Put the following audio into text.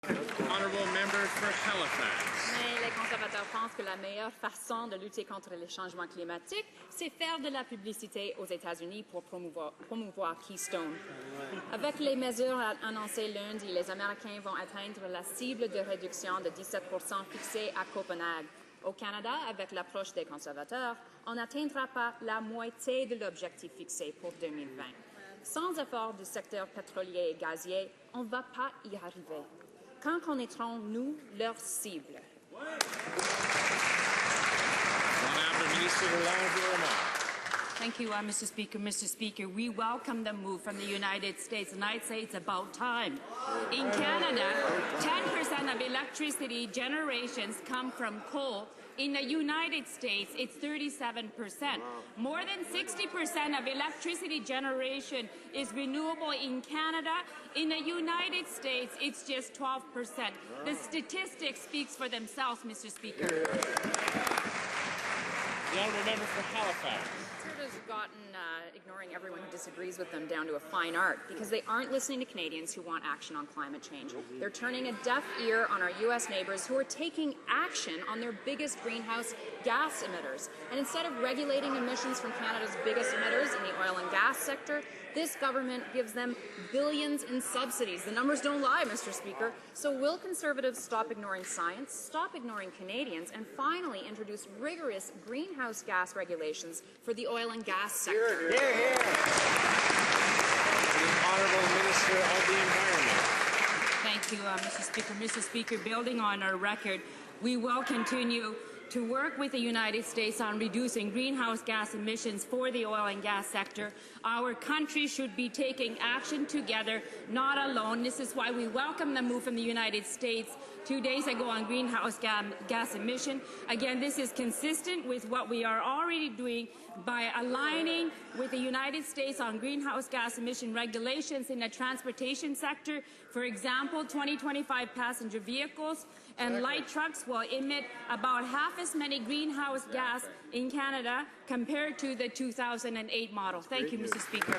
Honourable member for Halifax. Mais les conservateurs pensent que la meilleure façon de lutter contre les changements climatiques, c'est faire de la publicité aux États-Unis pour promouvoir Keystone. Avec les mesures annoncées lundi, les Américains vont atteindre la cible de réduction de 17 fixée à Copenhagen. Au Canada, avec l'approche des conservateurs, on n'atteindra pas la moitié de l'objectif fixé pour 2020. Sans effort du secteur pétrolier et gazier, on ne va pas y arriver. Quand connaîtrons-nous leur cible? Minister de l'Environnement. Thank you, Mr. Speaker. Mr. Speaker, we welcome the move from the United States, and I'd say it's about time. In Canada, 10% of electricity generations come from coal. In the United States, it's 37%. More than 60% of electricity generation is renewable in Canada. In the United States, it's just 12%. The statistics speaks for themselves, Mr. Speaker. The honourable member for Halifax. Conservatives have gotten ignoring everyone who disagrees with them down to a fine art because they aren't listening to Canadians who want action on climate change. They're turning a deaf ear on our U.S. neighbours who are taking action on their biggest greenhouse gas emitters. And instead of regulating emissions from Canada's biggest emitters in the oil and gas sector, this government gives them billions in subsidies. The numbers don't lie, Mr. Speaker. So will Conservatives stop ignoring science, stop ignoring Canadians, and finally introduce rigorous greenhouse gas regulations for the oil and gas sector? The Honourable Minister of the Environment. Thank you, Mr. Speaker. Mr. Speaker, building on our record, we will continue to work with the United States on reducing greenhouse gas emissions for the oil and gas sector. Our country should be taking action together, not alone. This is why we welcome the move from the United States 2 days ago on greenhouse gas emission. Again, this is consistent with what we are already doing by aligning with the United States on greenhouse gas emission regulations in the transportation sector. For example, 2025 passenger vehicles and light trucks will emit about half as many greenhouse gas in Canada compared to the 2008 model. Thank you, Mr. Speaker.